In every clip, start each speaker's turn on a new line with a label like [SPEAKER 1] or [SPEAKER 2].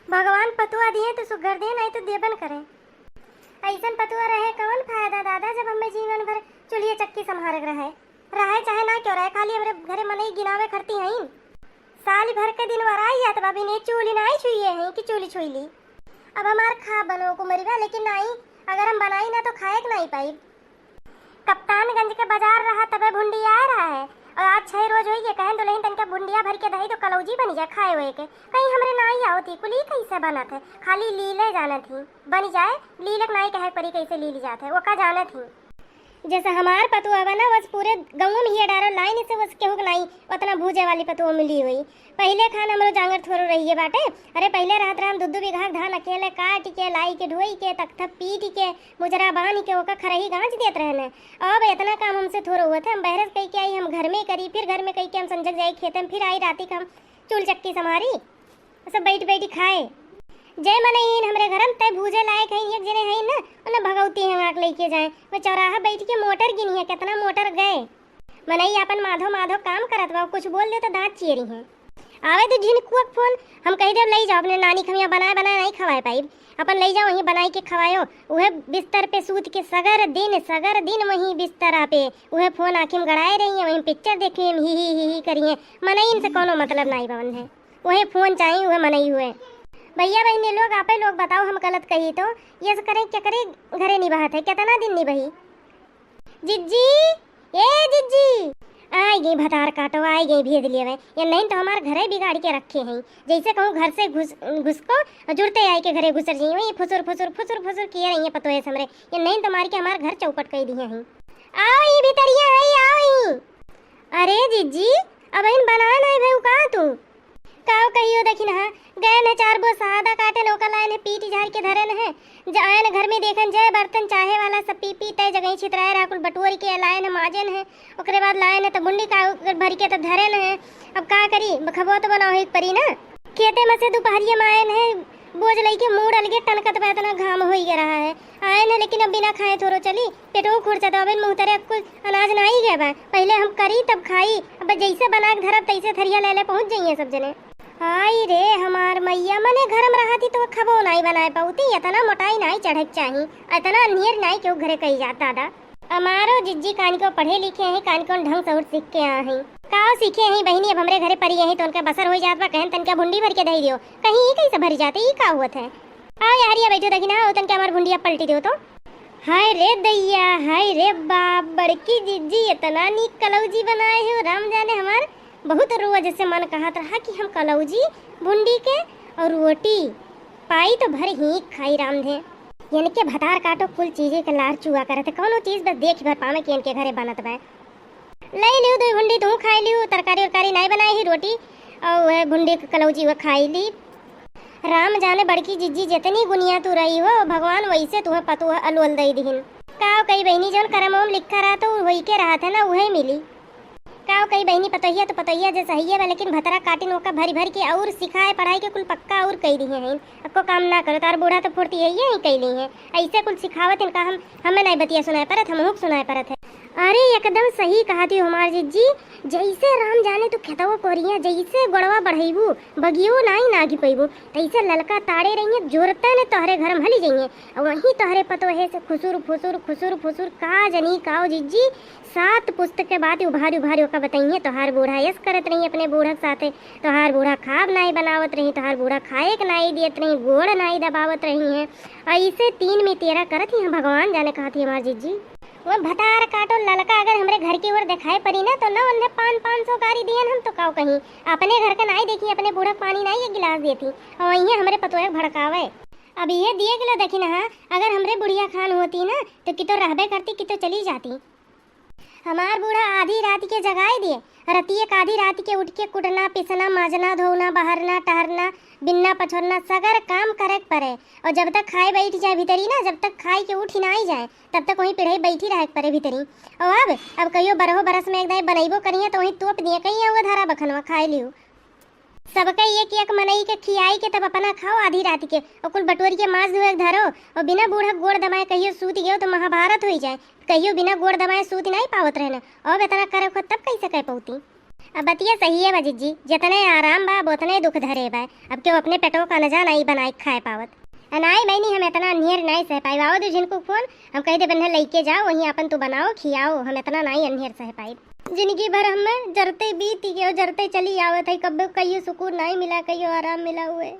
[SPEAKER 1] भगवान पतुआ दिए तो सुगर दे, नहीं तो देबन करे। ऐसन पतुआ रहे कौन फायदा दादा, जब हमें जीवन भर चूल्हे चक्की संभाल रहे चाहे ना क्यों रहे, खाली हमारे घरे मनई गिनावे करती हैं। साल भर के दिन वराई जात बाबी ने चूल्ही नहीं छुए हैं कि चूल्ही छुई ली। अब हमार खा बनो को मरीबा, लेकिन नहीं, अगर हम बनाई ना तो खाए नहीं पाई। कप्तानगंज के बाजार रहा तबे भुंडिया आ रहा है, और आज 6 रोज हुई है कहन तो लेकिन तनका भुंडिया भर के दही तो कलौजी बन जाए खाए हुए के। कहीं हमरे नहीं आवती कुली कैसे बनत है, खाली लीले जाना थी बन जाए, लीलक नहीं कहे परी कैसे लीली जात है वो का जाना थी। जैसे हमार पतुआ बना बस पूरे गाँव में ही डारो लाइन से बस केहू नहीं उतना भूजे वाली पतुआ मिली हुई। पहले खान हमरो जांगर थोड़ो रहिए बाटे, अरे पहले रहत रहा हम 2-2 बीघा धान अकेले काट के लाई के ढोई के तख्ता पीट के मुजरा बांध के ओका खरही गांच देत रहने। अब इतना काम हमसे थोड़ो हुआ था, हम बहरत कही के आई, हम घर में करी, फिर घर में कही के हम संजक जाई खेते में, फिर आई राती का हम चूल चक्की संभारी सब बैठ बैठी खाए। जय मन हमरे घरम तय भूजे लायक है एक जने है ना, उन्हें भगवती है आँख लेके जाए वो चौराहा बैठ के मोटर गिनी है कितना मोटर गए। मनई अपन माधो माधो काम करत बा, कुछ बोल दे तो दांत चीरी है। आवे तो झिनकुक फोन हम कह दे ले जाओ अपने नानी खमिया बनाए बनाए नहीं खवाए पाई, अपन ले जाओ वहीं बनाई के खवायो। वह बिस्तर पे सूत के सगर दिन वहीं बिस्तर पे वह फोन आँखिम गड़ाए रही है, वहीं पिक्चर देखिए ही करिए। मनई इनसे कोनो मतलब नहीं बन है, वही फोन चाहिए वह मनई हुए। भैया बहने लोग आपे लोग बताओ हम गलत कही तो ये करें क्या करें, घरे निभात है कितना दिन निभाई। जिज्जी ए जिज्जी आई गई भतार काटो आई गई भेज लिए वे, या नहीं तो हमारे घरे बिगाड़ के रखे हैं। जैसे कहूँ घर से घुस को जुड़ते आई के घरे घुसर जाइए वही फुसुर फुसुर फुसुर फुसुर किए रही है पतो है समरे, या नहीं तो मार के हमारे घर चौपट कर दिए हैं। आओ ही भीतरिया आई आओ ही। अरे जिज्जी अब इन बना नहीं भाई का तू काव कहियो देखी ना गए न 4 बो सादा काटे नौका लाइन है पीट झाड़ के धरे न है जाए न घर में देखन जाए बर्तन चाहे वाला सब पी पी तय जगह छितराए रहा कुल बटोरी के लाइन है माजन है ओकरे बाद लाइन है तो बुंडी का भर के तो धरे न है। अब का करी खबो तो बनाओ ही परी ना खेते में से दोपहरिया में आए है बोझ लई के मुंह डल टनकत पे इतना घाम हो ही रहा है आए न, लेकिन अब बिना खाए थोड़ो चली पेटो खुरचा तो अब मुँह तरे अब कुछ अनाज ना ही गया बा, पहले हम करी तब खाई, अब जैसे बना के धरब तैसे थरिया ले ले पहुँच जाइए सब जने। हाय रे हमार मैया मने घरम रहती तो खबो नहीं बनाए पाऊती, इतना मोटाई नहीं चढ़क चाहिए, इतना नियर नहीं क्यों घरे कही जाता दादा। हमारो जिज्जी कान को पढ़े लिखे हैं कान को ढंग से सीख के आए हैं काओ सीखे हैं बहनी। अब हमरे घरे परी हैं तो उनका बसर हो जात बा कहन तनका भुंडी भर के दही दियो कहीं ही कैसे भरी जाते ही का हुआ है। आओ यारिया बैठो देखी ना तनका हमार भुंडिया पलटी दियो तो। हाय रे दैया हाय रे बाप बड़की जिज्जी इतना नीक कलौजी बनाए हो राम जाने। हमार बहुत रोज से मन कहत रहा कि हम कलौजी भुंडी के और रोटी पाई तो भर ही खाई राम थे। यानी के भतार काटो कुल चीजें के लार चुआ करे थे कौनो चीज बस देख भर पावे कि इनके घरे बनत बा। ले लियो दो भुंडी तू खाई लियो, तरकारी वरकारी नहीं बनाई ही रोटी और वह भुंडी के कलौजी वह खाई ली। राम जाने बड़की जिज्जी जितनी गुनिया तू रही हो भगवान वैसे तुम्हें पतो अलवल दई दिहिन। काओ कई बहनी जन करम लिखा रहा तो वही के रहा था ना वही मिली। काओ कई बहनी पतोहिया तो पतोहिया जैसा ही है लेकिन भतरा काटिन ओका भरी भर के और सिखाए पढ़ाई के कुल पक्का और कई दी हैं अको काम ना करो तार बूढ़ा तो फुर्ती है ही कई ली है ऐसे कुल सिखावत इनका हमें नहीं बतिया सुनाए परत हम सुनाए परत है। अरे एकदम सही कहा थी हमार जिज्जी, जैसे राम जाने तू खेतवा कोरिया जैसे गोड़वा बढ़ेबू बगियो नहीं नागी पैबू तैसे ललका ताड़े रही जोरता ने तोहरे घर में हली जाइए और वहीं तोहरे पतो है से खुसुर फुसुर खुसुर फुसुर का जनी काओ जिज्जी 7 पुस्तक के बाद उभारी उभारी का बताइए तोहार बूढ़ा यस करत रही अपने बूढ़ा के साथे तोहार बूढ़ा खाब नहीं बनावत रही तोहार बूढ़ा खाए के नहीं दियत रही गोड़ नहीं दबावत रही है ऐसे 3 में 13 करत ही भगवान जाने कहा थी हमार जिज्जी। वो भतार काटो ललका अगर हमरे घर की ओर दिखाई पड़ी ना तो ना उन्हें 500 कारी दियन हम तो काओ कहीं अपने घर का नहीं देखी अपने बूढ़ा पानी नहीं एक गिलास देती और वहीं हमरे पतोए भड़कावे। अब ये दिए गिलो देखी ना अगर हमरे बुढ़िया खान होती ना तो कितो रहबे करती कितो चली जाती। हमार बूढ़ा आधी रात के जगाए दिए रतिये का आधी रात के उठ के कुटना पिसना माजना धोना बहरना टहरना बिन्ना पछोरना सगर काम करे पड़े और जब तक खाए बैठ जाए भीतरी ना जब तक खाई के उठ ही ना जाए तब तक वहीं पिढ़ाई बैठी रहे पड़े भीतरी। और अब कहियो बरहो बरस में एक बनैबो करिए तो वहीं तोप दिए कहीं वो धारा बखनवा खाए लियो सबका एक मनई के खियाई के तब अपना खाओ आधी रात के और कुल बटोरी के मांस धोए धरो और बिना बूढ़ा गोड़ दबाए कहियो सूत गयो तो महाभारत हो जाए कहियो बिना गोड़ दबाए सूत नहीं पावत रहना और इतना करे तब कैसे कह पौती। अब बतिया सही है बा जी, जितने आराम बा उतने दुख धरे बा। अब क्यों अपने पेटों का न जाना ही बनाए खाए पावत अनाई मैनी हम इतना नियर नहीं सह पाई। आओ दो जिनको फोन हम कह दे बन्हे लेके जाओ वहीं अपन तो बनाओ खियाओ, हम इतना नहीं अनियर सह पाई। जिंदगी भर हमें जरते बीती गयो जरते चली आवत है, कब कहियो सुकून नहीं मिला कहियो आराम मिला हुए।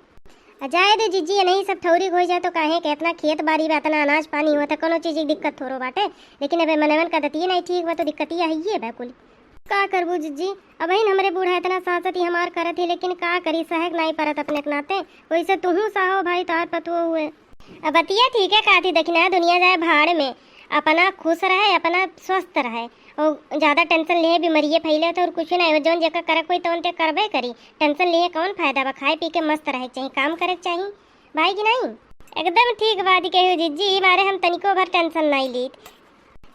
[SPEAKER 1] जाए दे जीजी नहीं सब ठौरी हो जाए तो काहे के इतना खेत बाड़ी में इतना अनाज पानी हुआ था कोनो चीज की दिक्कत थोड़ो बाटे, लेकिन अब मनवन का दतिये नहीं ठीक हुआ तो दिक्कत ही है बिल्कुल। का करबू जीजी अब ही हमारे बूढ़ा इतना सासती हमार करत ही, लेकिन का करी सहग नहीं परत अपने के नाते। वैसे तुहू साहो भाई तार पतुओ हुए। अब बतिया ठीक है काथी देखना दुनिया जाए भाड़ में, अपना खुश रहे अपना स्वस्थ रहे और ज्यादा टेंशन लिए बीमारियाँ फैले तो और कुछ नहीं जौन जगह करे कोई तो उनते करबे करी। टेंशन लिए कौन फायदा बा, खाए पी के मस्त रहे चाहिए काम करे चाहिए भाई कि नहीं। एकदम ठीक बात कही जीजी मारे हम तनिको भर टेंशन नहीं ली।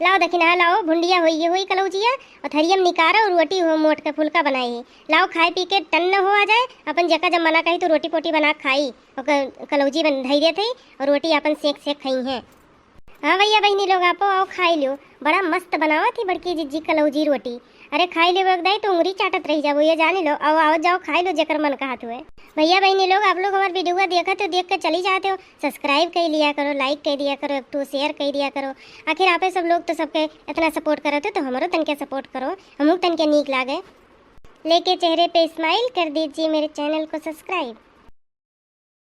[SPEAKER 1] लाओ दखिना लाओ भुंडिया हुई कलौजिया और थरियम निकारा और रोटी हो मोट के फुलका बनाई। लाओ खाए पी के टन्न हो आ जाए अपन जगह जब मना कही तो रोटी पोटी बना खाई और कलौजी बन धई देते और रोटी अपन सेक सेक खाई है। हाँ भैया बहनी लोग आपो आओ खाई लो, बड़ा मस्त बनावा थी बड़की जीजी कलौजी रोटी। अरे खाई लो एकदम तो उंगली चाटत रही जाओ ये जाने लो। आओ आओ जाओ खाई लो जकर मन कहत हुए। भैया बहनी लोग आप लोग हमारे वीडियो को देखा तो देख कर चली जाते हो, सब्सक्राइब कर लिया करो, लाइक कर दिया करो, तो शेयर कर दिया करो। आखिर आप सब लोग तो सबके इतना सपोर्ट करते तो हमारो तन के सपोर्ट करो, हम तन के नीक लागे। लेके चेहरे पे स्माइल कर दीजिए मेरे चैनल को सब्सक्राइब।